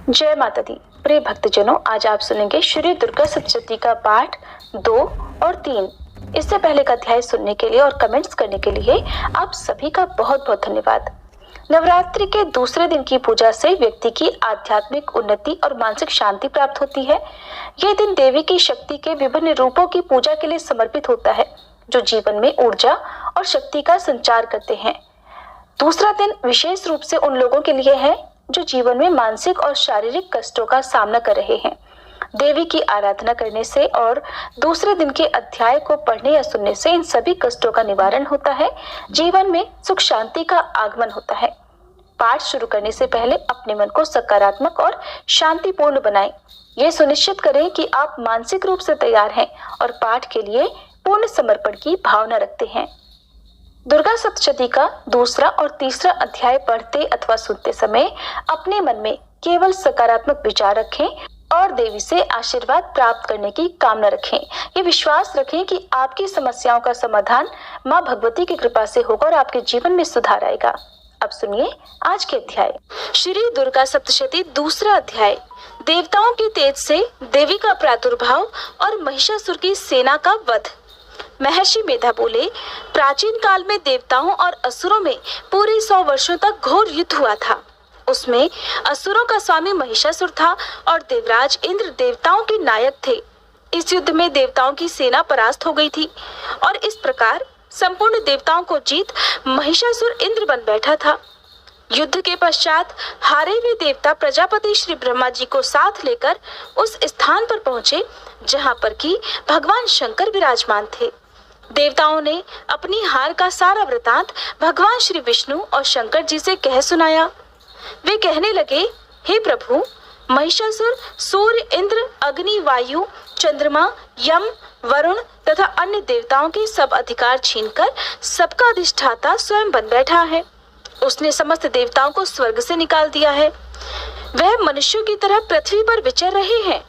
जय माता दी। प्रिय भक्तजनों, आज आप सुनेंगे श्री दुर्गा सप्तशती का पाठ 2 और 3। इससे पहले का अध्याय सुनने के लिए और कमेंट्स करने के लिए आप सभी का बहुत बहुत धन्यवाद। नवरात्रि के दूसरे दिन की पूजा से व्यक्ति की आध्यात्मिक उन्नति और मानसिक शांति प्राप्त होती है। यह दिन देवी की शक्ति के विभिन्न रूपों की पूजा के लिए समर्पित होता है, जो जीवन में ऊर्जा और शक्ति का संचार करते हैं। दूसरा दिन विशेष रूप से उन लोगों के लिए है जो जीवन में मानसिक और शारीरिक कष्टों का सामना कर रहे हैं। देवी की आराधना करने से और दूसरे दिन के अध्याय को पढ़ने या सुनने से इन सभी कष्टों का निवारण होता है, जीवन में सुख शांति का आगमन होता है। पाठ शुरू करने से पहले अपने मन को सकारात्मक और शांतिपूर्ण बनाएं। ये सुनिश्चित करें कि आप मानसिक रूप से तैयार हैं और पाठ के लिए पूर्ण समर्पण की भावना रखते हैं। दुर्गा सप्तशती का दूसरा और तीसरा अध्याय पढ़ते अथवा सुनते समय अपने मन में केवल सकारात्मक विचार रखें और देवी से आशीर्वाद प्राप्त करने की कामना रखें। ये विश्वास रखें कि आपकी समस्याओं का समाधान माँ भगवती की कृपा से होगा और आपके जीवन में सुधार आएगा। अब सुनिए आज के अध्याय। श्री दुर्गा सप्तशती दूसरा अध्याय। देवताओं के तेज से देवी का प्रादुर्भाव और महिषासुर की सेना का वध। महर्षि मेधा बोले, प्राचीन काल में देवताओं और असुरों में पूरे 100 वर्षों तक घोर युद्ध हुआ था। उसमें असुरों का स्वामी महिषासुर था और देवराज इंद्र देवताओं के नायक थे। इस युद्ध में देवताओं की सेना परास्त हो गई थी और इस प्रकार संपूर्ण देवताओं को जीत महिषासुर इंद्र बन बैठा था। युद्ध के पश्चात हारे हुए देवता प्रजापति श्री ब्रह्मा जी को साथ लेकर उस स्थान पर पहुंचे जहां पर कि भगवान शंकर विराजमान थे। देवताओं ने अपनी हार का सारा वृतांत भगवान श्री विष्णु और शंकर जी से कह सुनाया। वे कहने लगे, हे प्रभु, महिषासुर सूर्य, इंद्र, अग्नि, वायु, चंद्रमा, यम, वरुण तथा अन्य देवताओं के सब अधिकार छीनकर सबका अधिष्ठाता स्वयं बन बैठा है। उसने समस्त देवताओं को स्वर्ग से निकाल दिया है। वह मनुष्यों की तरह पृथ्वी पर विचर रहे हैं।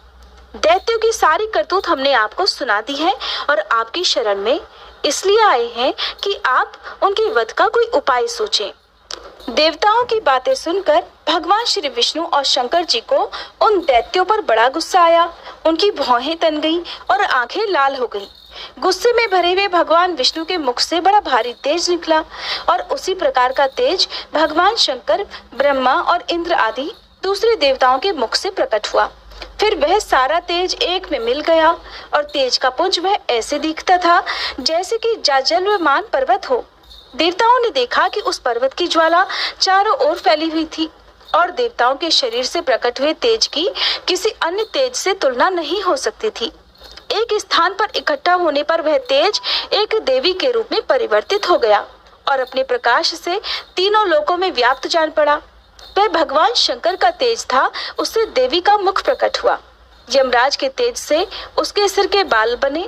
दैत्यों की सारी करतूत हमने आपको सुना दी है और आपकी शरण में इसलिए आए हैं कि आप उनके वध का कोई उपाय सोचें। देवताओं की बातें सुनकर भगवान श्री विष्णु और शंकर जी को उन दैत्यों पर बड़ा गुस्सा आया। उनकी भौहें तन गईं और आंखें लाल हो गईं। गुस्से में भरे हुए भगवान विष्णु के मुख से बड़ा भारी तेज निकला और उसी प्रकार का तेज भगवान शंकर, ब्रह्मा और इंद्र आदि दूसरे देवताओं के मुख से प्रकट हुआ। फिर वह सारा तेज एक में मिल गया और तेज का पुंज वह ऐसे दिखता था जैसे कि जाजल्यमान पर्वत हो। देवताओं ने देखा कि उस पर्वत की ज्वाला चारों ओर फैली हुई थी और देवताओं के शरीर से प्रकट हुए तेज की किसी अन्य तेज से तुलना नहीं हो सकती थी। एक स्थान पर इकट्ठा होने पर वह तेज एक देवी के रूप में परिवर्तित हो गया और अपने प्रकाश से तीनों लोकों में व्याप्त जान पड़ा। वह भगवान शंकर का तेज था, उससे देवी का मुख प्रकट हुआ। यमराज के तेज से उसके सिर के बाल बने।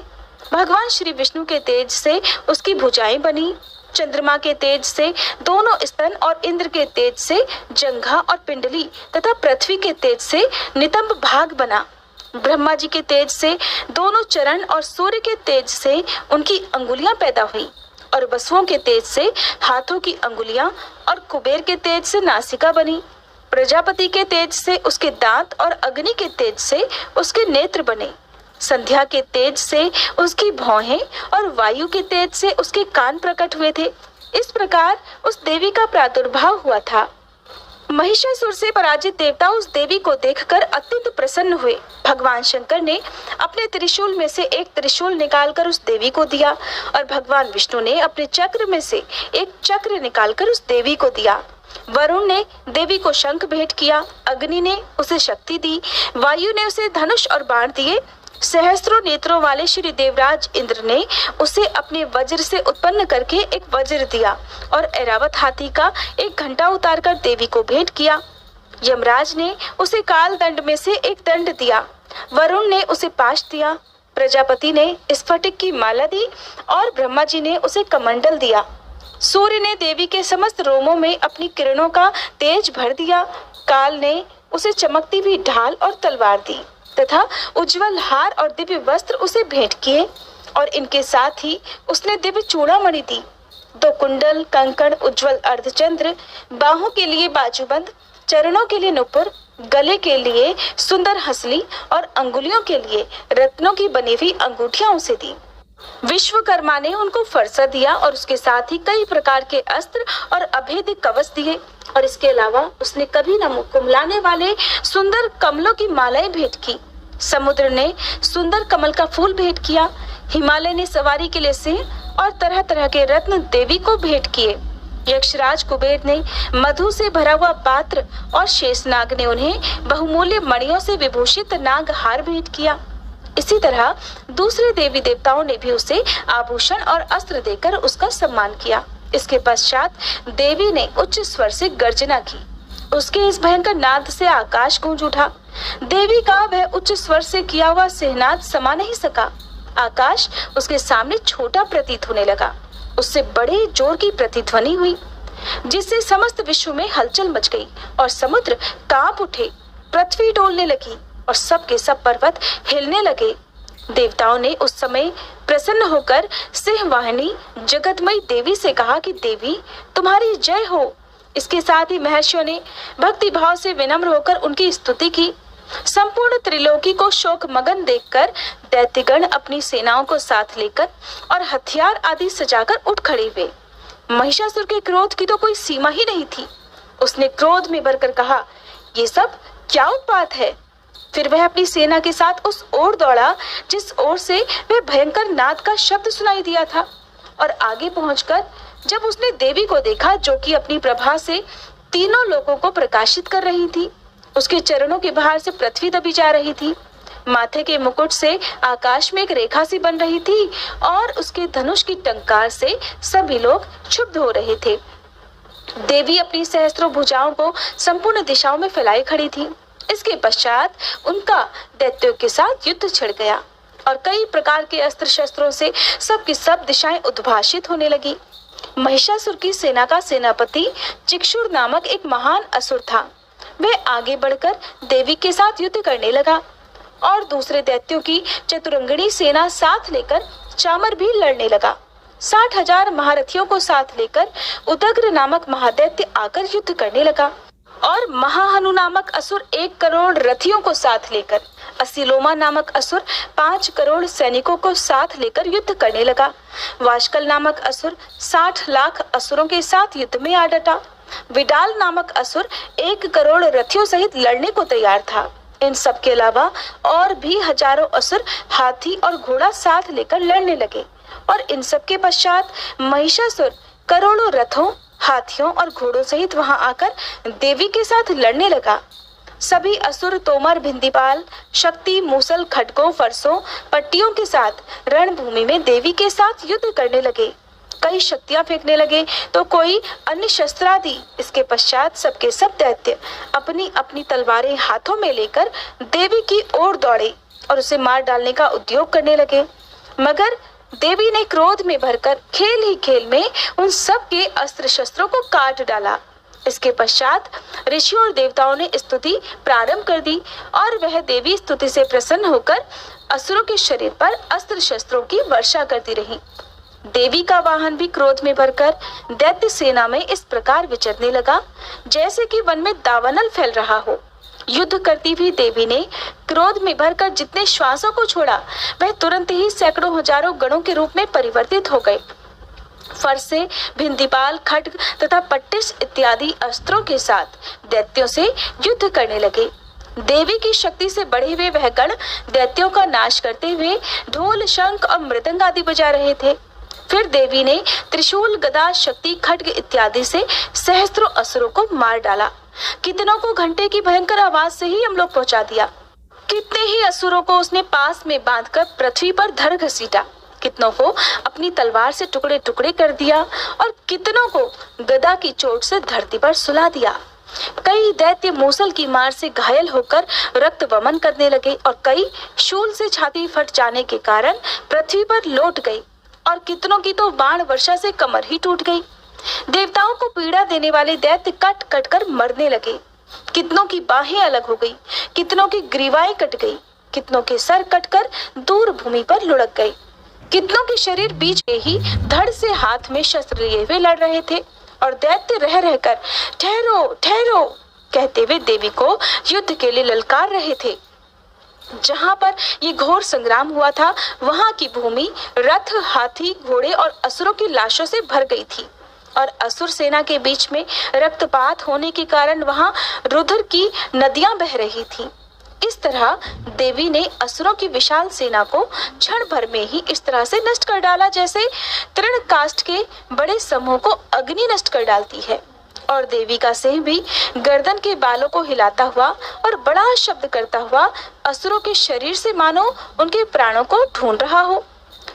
भगवान श्री विष्णु के तेज से उसकी भुजाएं बनी। चंद्रमा के तेज से दोनों स्तन और इंद्र के तेज से जंघा और पिंडली तथा पृथ्वी के तेज से नितंब भाग बना। ब्रह्मा जी के तेज से दोनों चरण और सूर्य के तेज से उनकी अंगुलियां पैदा हुई और वसुओं के तेज से हाथों की अंगुलियां और कुबेर के तेज से नासिका बनी। प्रजापति के तेज से उसके दांत और अग्नि के तेज से उसके नेत्र बने। संध्या के तेज से उसकी भौहें और वायु के तेज से उसके कान प्रकट हुए थे। इस प्रकार उस देवी का प्रादुर्भाव हुआ था। महिषासुर से पराजित देवता उस देवी को देखकर अत्यंत प्रसन्न हुए। भगवान शंकर ने अपने त्रिशूल में से एक त्रिशूल निकालकर उस देवी को दिया और भगवान विष्णु ने अपने चक्र में से एक चक्र निकालकर उस देवी को दिया। वरुण ने देवी को शंख भेंट किया, अग्नि ने उसे शक्ति दी, वायु ने उसे धनुष और बाण दिए। सहस्त्रों नेत्रों वाले श्री देवराज इंद्र ने उसे अपने वज्र से उत्पन्न करके एक वज्र दिया और ऐरावत हाथी का एक घंटा उतारकर देवी को भेंट किया। यमराज ने उसे काल दंड में से एक दंड दिया। वरुण ने उसे पाश दिया। प्रजापति ने स्फटिक की माला दी और ब्रह्मा जी ने उसे कमंडल दिया। सूर्य ने देवी के समस्त रोमों में अपनी किरणों का तेज भर दिया। काल ने उसे चमकती हुई ढाल और तलवार दी तथा उज्जवल हार और दिव्य वस्त्र उसे भेंट किए और इनके साथ ही उसने दिव्य चूड़ामणि दी। 2 कुंडल, कंकड़, उज्जवल अर्धचंद्र, बाहों के लिए बाजूबंद, चरणों के लिए नुपुर, गले के लिए सुंदर हंसली और अंगुलियों के लिए रत्नों की बनी हुई अंगूठियां उसे दी। विश्वकर्मा ने उनको फरसा दिया और उसके साथ ही कई प्रकार के अस्त्र और अभेद्य कवच दिए। और इसके अलावा उसने कभी न कुमलाने वाले सुंदर कमलों की मालाएं भेंट की। समुद्र ने सुंदर कमल का फूल भेंट किया। हिमालय ने सवारी के लिए सिंह और तरह तरह के रत्न देवी को भेंट किए। यक्षराज कुबेर ने मधु से भरा हुआ पात्र और शेषनाग ने उन्हें बहुमूल्य मणियों से विभूषित नाग हार भेंट किया। इसी तरह दूसरे देवी देवताओं ने भी उसे आभूषण और अस्त्र देकर उसका सम्मान किया। इसके पश्चात देवी ने उच्च स्वर से गर्जना की। उसके इस भयंकर नाद से आकाश गूंज उठा। देवी का वह उच्च स्वर से किया हुआ सिंहनाद समा नहीं सका। आकाश उसके सामने छोटा प्रतीत होने लगा। उससे बड़े जोर की प्रतिध्वनि हुई, जिससे समस्त विश्व में हलचल मच गई और समुद्र कांप उठे, पृथ्वी डोलने लगी और सब के सब पर्वत हिलने लगे। देवताओं ने उस समय प्रसन्न होकर सिंहवाहिनी जगतमयी देवी से कहा कि देवी तुम्हारी जय हो। इसके साथ ही महर्षियों ने भक्ति भाव से विनम्र होकर उनकी स्तुति की। संपूर्ण त्रिलोकी को शोक मगन देखकर दैत्यगण अपनी सेनाओं को साथ लेकर और हथियार आदि सजाकर उठ खड़े हुए। महिषासुर के क्रोध की तो कोई सीमा ही नहीं थी। उसने क्रोध में भरकर कहा, ये सब क्या उत्पात है। फिर वह अपनी सेना के साथ उस ओर दौड़ा जिस ओर से वह भयंकर नाद का शब्द सुनाई दिया था। और आगे पहुंचकर जब उसने देवी को देखा, जो कि अपनी प्रभा से तीनों लोगों को प्रकाशित कर रही थी, उसके चरणों के बाहर से पृथ्वी दबी जा रही थी, माथे के मुकुट से आकाश में एक रेखा सी बन रही थी और उसके धनुष की टंकार से सभी लोग क्षुब्ध हो रहे थे। देवी अपनी सहस्त्रों भुजाओं को संपूर्ण दिशाओं में फैलाए खड़ी थी। इसके पश्चात उनका दैत्यों के साथ युद्ध छिड़ गया और कई प्रकार के अस्त्र शस्त्रों से सबकी सब दिशाएं उद्भाषित होने लगी। महिषासुर की सेना का सेनापति चिक्षुर नामक एक महान असुर था। वह आगे बढ़कर देवी के साथ युद्ध करने लगा और दूसरे दैत्यों की चतुरंगिणी सेना साथ लेकर चामर भी लड़ने लगा। 60,000 महारथियों को साथ लेकर उदग्र नामक महादैत्य आकर युद्ध करने लगा और महाहनु नामक असुर 1 करोड़ रथियों को साथ लेकर, असिलोमा नामक असुर 5 करोड़ सैनिकों को साथ लेकर युद्ध करने लगा। वाशकल नामक असुर 60 लाख असुरों के साथ युद्ध में आ डटा। विडाल नामक असुर 1 करोड़ रथियों सहित लड़ने को तैयार था। इन सब के अलावा और भी हजारों असुर हाथी और घोड़ा साथ लेकर लड़ने लगे और इन सब के पश्चात महिषासुर करोड़ों रथों, हाथियों और घोड़ों सहित वहां आकर देवी के साथ लड़ने लगा। सभी असुर तोमर, भिंदीपाल, शक्ति, मूसल, खड्गों, फरसों, पट्टियों के साथ रणभूमि में देवी के साथ युद्ध करने लगे। कई शक्तियां फेंकने लगे तो कोई अन्य शस्त्रादि। इसके पश्चात सबके सब दैत्य अपनी अपनी तलवारें हाथों में लेकर देवी की ओर दौड़े और उसे मार डालने का उद्योग करने लगे। मगर देवी ने क्रोध में भरकर खेल ही खेल में उन सब के अस्त्र शस्त्रों को काट डाला। इसके पश्चात ऋषियों और देवताओं ने स्तुति प्रारंभ कर दी और वह देवी स्तुति से प्रसन्न होकर असुरों के शरीर पर अस्त्र शस्त्रों की वर्षा करती रही। देवी का वाहन भी क्रोध में भरकर दैत्य सेना में इस प्रकार विचरने लगा जैसे कि वन में दावानल फैल रहा हो। युद्ध करती हुई देवी ने क्रोध में भरकर जितने श्वासों को छोड़ा वह तुरंत ही सैकड़ों हजारों गणों के रूप में परिवर्तित हो गए। फरसे, भिंदीपाल, खड्ग तथा पट्टिस इत्यादि अस्त्रों के साथ दैत्यों से युद्ध करने लगे। देवी की शक्ति से बढ़े हुए वह गण दैत्यों का नाश करते हुए ढोल, शंख और मृदंग आदि बजा रहे थे। फिर देवी ने त्रिशूल, गदा, शक्ति, खड्ग इत्यादि से सहस्त्रों असुरों को मार डाला। कितनों को घंटे की भयंकर आवाज से ही हमलोग पहुंचा दिया। कितने ही असुरों को उसने पास में बांधकर पृथ्वी पर धर घसीटा। कितनों को अपनी तलवार से टुकड़े टुकड़े कर दिया और कितनों को गदा की चोट से धरती पर सुला दिया। कई दैत्य मूसल की मार से घायल होकर रक्त वमन करने लगे और कई शूल से छाती फट जाने के कारण पृथ्वी पर लौट गई और कितनों की तो बाण वर्षा से कमर ही टूट गई। देवताओं को पीड़ा देने वाले दैत्य कट कट कर मरने लगे। कितनों की बाहें अलग हो गई, कितनों की ग्रीवाएं कट गई, कितनों के सर कटकर दूर भूमि पर लुढ़क गए। कितनों के शरीर बीच के ही धड़ से हाथ में शस्त्र लिए हुए लड़ रहे थे और दैत्य रह रहकर ठहरो ठहरो कहते हुए देवी को युद्ध के लिए ललकार रहे थे। जहां पर ये घोर संग्राम हुआ था, वहां की भूमि रथ, हाथी, घोड़े और असुरों की लाशों से भर गई थी और असुर सेना के बीच में रक्तपात होने के कारण वहां रुधिर की नदियां बह रही थीं। इस तरह देवी ने असुरों की विशाल सेना को क्षण भर में ही इस तरह से नष्ट कर डाला जैसे तृण काष्ठ के बड़े समूह को अग्नि नष्ट कर डालती है। और देवी का सिंह भी गर्दन के बालों को हिलाता हुआ और बड़ा शब्द करता हुआ असुरों के शरीर से मानो उनके प्राणों को ढूंढ रहा हो।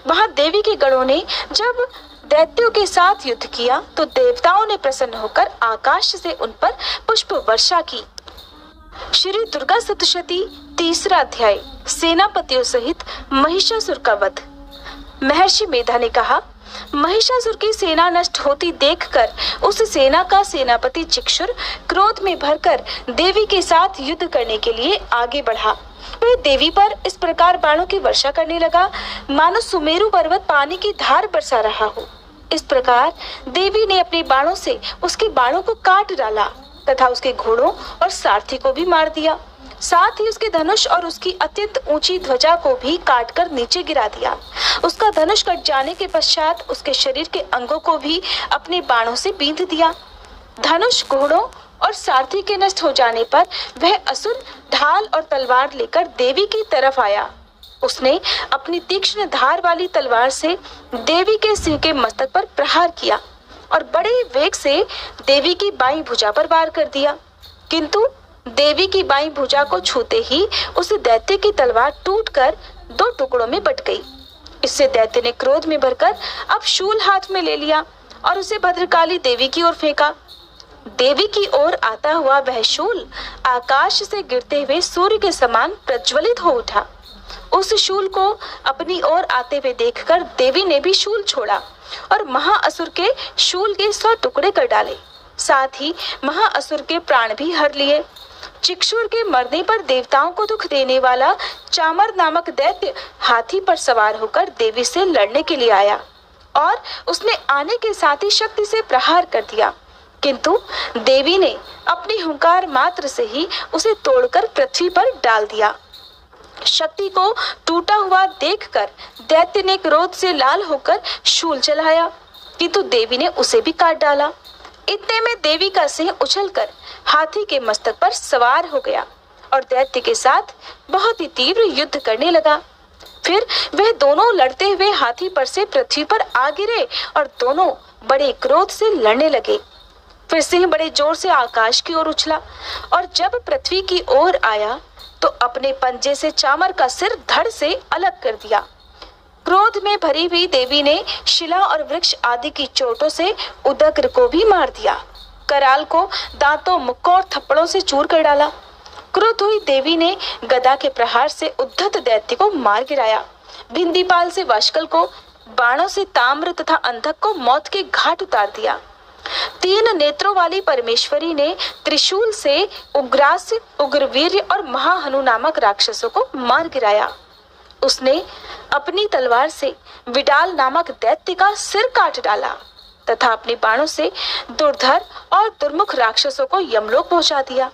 वहां देवी के गणों ने जब दैत्यों के साथ युद्ध किया तो देवताओं ने प्रसन्न होकर आकाश से उन पर पुष्प वर्षा की। श्री दुर्गा सप्तशती तीसरा अध्याय, सेनापतियों सहित महिषासुर का वध। महर्षि मेधा ने कहा, महिषासुर की सेना नष्ट होती देखकर उस सेना का सेनापति चिक्षुर क्रोध में भरकर देवी के साथ युद्ध करने के लिए आगे बढ़ा। वह देवी पर इस प्रकार बाणों की वर्षा करने लगा मानो सुमेरु पर्वत पानी की धार बरसा रहा हो। इस प्रकार देवी ने अपने बाणों से उसके बाणों को काट डाला तथा उसके घोड़ों और सारथी को भी मार दिया। साथ ही उसके धनुष और उसकी अत्यंत ऊंची ध्वजा को भी काटकर नीचे गिरा दिया। उसका धनुष कट जाने के पश्चात उसके शरीर के अंगों को भी अपने बाणों से बींध दिया। धनुष, घोड़ों और सारथी के नष्ट हो जाने पर वह असुर ढाल और तलवार लेकर देवी की तरफ आया। उसने अपनी तीक्ष्ण धार वाली तलवार से देवी के सिंह के मस्तक पर प्रहार किया और बड़े वेग से देवी की बाईं भुजा पर वार कर दिया। किंतु देवी की बाईं भुजा को छूते ही उस दैत्य की तलवार टूटकर 2 टुकड़ों में बट गई। इससे दैत्य ने क्रोध में भरकर अब शूल हाथ में ले लिया और उसे भद्रकाली देवी की ओर फेंका। देवी की ओर आता हुआ वह शूल आकाश से गिरते हुए सूर्य के समान प्रज्वलित हो उठा। उस शूल को अपनी ओर आते हुए देखकर देवी ने भी शूल छोड़ा और महाअसुर के शूल के 100 टुकड़े कर डाले। साथ ही महाअसुर के प्राण भी हर लिए। चिक्षुर के मरने पर देवताओं को दुख देने वाला चामर नामक दैत्य हाथी पर सवार होकर देवी से लड़ने के लिए आया और उसने आने के साथ ही शक्ति से प्रहार कर दिया। किंतु देवी ने अपनी हुंकार मात्र से ही उसे तोड़कर पृथ्वी पर डाल दिया। शक्ति को टूटा हुआ देखकर दैत्य ने क्रोध से लाल होकर शूल चलाया, किंतु देवी ने उसे भी काट डाला। इतने में देवी का सिंह उछलकर हाथी के मस्तक पर सवार हो गया और दैत्य के साथ बहुत ही तीव्र युद्ध करने लगा। फिर वह दोनों लड़ते हुए हाथी पर से पृथ्वी पर आ गिरे और दोनों बड़े क्रोध से लड़ने लगे। फिर सिंह बड़े जोर से आकाश की ओर उछला और जब पृथ्वी की ओर आया तो अपने पंजे से चामर का सिर धड़ से अलग कर दिया। क्रोध में भरी हुई देवी ने शिला और वृक्ष आदि की चोटों से उदग्र को भी मार दिया। कराल को दांतों, मुक्कों और थप्पड़ों से चूर कर डाला। क्रुद्ध हुई देवी ने गदा के प्रहार से उद्धत दैत्य को मार गिराया। भिंदीपाल से वाशकल को, बाणों से ताम्र तथा अंधक को मौत के घाट उतार दिया। 3 नेत्रों वाली परमेश्वरी ने त्रिशूल से उग्रास्य, उग्रवीर्य और महाहनु नामक राक्षसों को मार गिराया। उसने अपनी तलवार से विडाल नामक दैत्य का सिर काट डाला तथा अपने बाणों से दुर्धर और दुर्मुख राक्षसों को यमलोक पहुंचा दिया।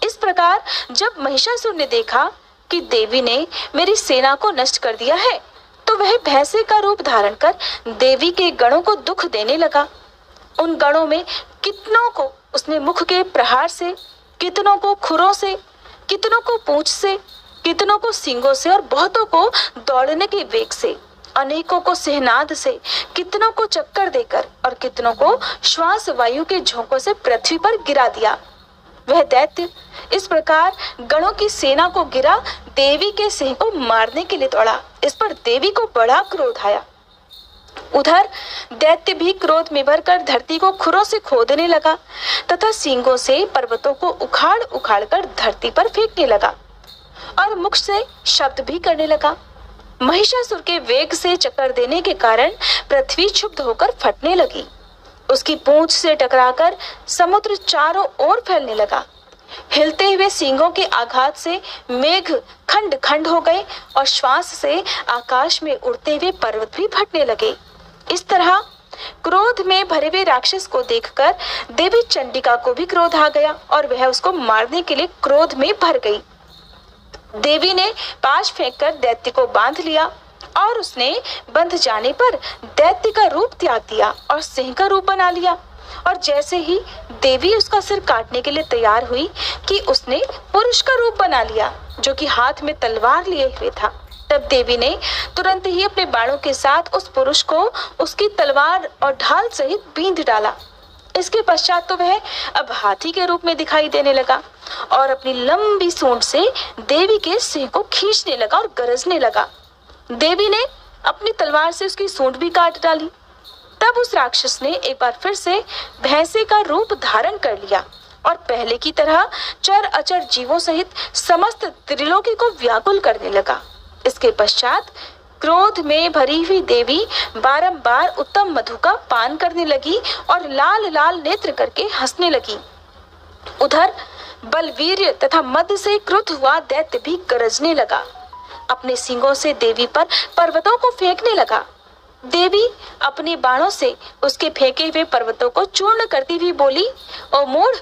इस प्रकार जब महिषासुर ने देखा कि देवी ने मेरी सेना को नष्ट कर दिया है, तो वह भैंसे का रूप धारण कर देवी के गणों को दुख देने लगा। उन गणों में कितनों को उसने मुख के प्रहार से, कितनों को खुरों से, कितनों को पूंछ से, कितनों को सींगों से और बहुतों को दौड़ने के वेग से, अनेकों को सिहनाद से, कितनों को चक्कर देकर और कितनों को श्वास वायु के झोंकों से पृथ्वी पर गिरा दिया। वह दैत्य इस प्रकार गणों की सेना को गिरा देवी के सिंह को मारने के लिए दौड़ा। इस पर देवी को बड़ा क्रोध आया। उधर दैत्य भी क्रोध में भरकर धरती को खुरों से खोदने लगा तथा सींगों से पर्वतों को उखाड़ उखाड़ कर धरती पर फेंकने लगा और मुख से शब्द भी करने लगा। महिषासुर के वेग से चक्कर देने के कारण पृथ्वी क्षुब्ध होकर फटने लगी। उसकी पूंछ से टकराकर समुद्र चारों ओर फैलने लगा। हिलते हुए सींगों के आघात से मेघ खंड खंड हो गए और श्वास से आकाश में उड़ते हुए पर्वत भी फटने लगे। इस तरह क्रोध में भरे हुए राक्षस को देखकर देवी चंडिका को भी क्रोध आ गया और वह उसको मारने के लिए क्रोध में भर गई। देवी ने पाश फेंककर दैत्य को बांध लिया और उसने बंध जाने पर दैत्य का रूप त्याग दिया और सिंह का रूप बना लिया। और जैसे ही देवी उसका सिर काटने के लिए तैयार हुई कि उसने पुरुष का रूप बना लिया जो कि हाथ में तलवार लिए हुए था। तब देवी ने तुरंत ही अपने बाणों के साथ उस पुरुष को उसकी तलवार और ढाल सहित बींध डाला। इसके पश्चात तो वह अब हाथी के रूप में दिखाई देने लगा और अपनी लंबी सूंड से देवी के सिंह को खींचने लगा और गरजने लगा। देवी ने अपनी तलवार से उसकी सूंड भी काट डाली। तब उस राक्षस ने एक बार फिर से भैंसे का रूप धारण कर लिया और पहले की तरह चर अचर जीवों सहित समस्त त्रिलोकी को व्याकुल करने लगा। इसके पश्चात क्रोध में भरी हुई देवी बारंबार उत्तम मधु का पान करने लगी और लाल लाल नेत्र करके हंसने लगी। उधर बलवीर्य तथा मद से क्रुद्ध हुआ दैत्य भी गरजने लगा। अपने सींगों से देवी पर पर्वतों को फेंकने लगा। देवी अपने बाणों से उसके फेंके हुए पर्वतों को चूर्ण करती हुई बोली, ओ मूढ़,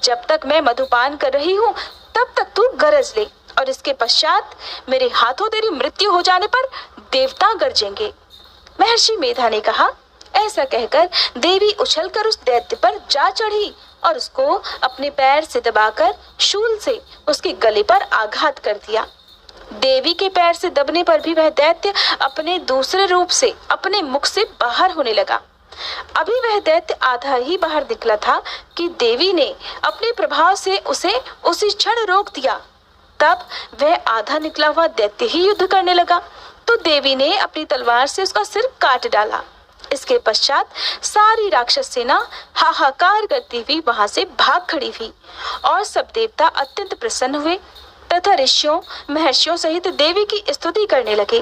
जब तक मैं मधुपान कर रही हूँ तब तक तू गरज ले और इसके पश्चात मेरे हाथों तेरी मृत्यु हो जाने पर देवता गरजेंगे। महर्षि मेधा ने कहा। ऐसा कहकर देवी उछलकर उस दैत्य पर जा चढ़ी और उसको अपने पैर से दबाकर शूल से उसके गले पर आघात कर दिया। देवी के पैर से दबने पर भी वह दैत्य अपने दूसरे रूप से अपने मुख से बाहर होने लगा। अभी वह दैत्य आधा ही बाहर निकला था कि देवी ने अपने प्रभाव से उसे उसी क्षण रोक दिया। तब वह आधा निकला हुआ दैत्य ही युद्ध करने लगा तो देवी ने अपनी तलवार से उसका सिर काट डाला। इसके पश्चात सारी राक्षस सेना हाहाकार करती हुई वहां से भाग खड़ी हुई और सब देवता अत्यंत प्रसन्न हुए तथा ऋषियों महर्षियों सहित देवी की स्तुति करने लगे।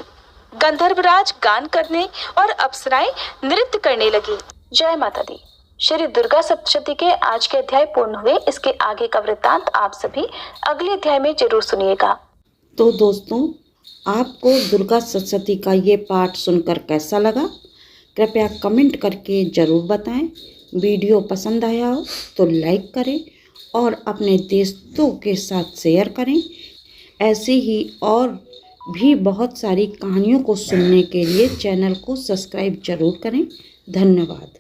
गंधर्वराज गान करने और अप्सराएं नृत्य करने लगी। जय माता दी। श्री दुर्गा सप्तशती के आज के अध्याय पूर्ण हुए। इसके आगे का वृत्तांत आप सभी अगले अध्याय में जरूर सुनिएगा। तो दोस्तों, आपको दुर्गा सप्तशती का ये पाठ सुनकर कैसा लगा, कृपया कमेंट करके ज़रूर बताएं। वीडियो पसंद आया हो तो लाइक करें और अपने दोस्तों के साथ शेयर करें। ऐसी ही और भी बहुत सारी कहानियों को सुनने के लिए चैनल को सब्सक्राइब जरूर करें। धन्यवाद।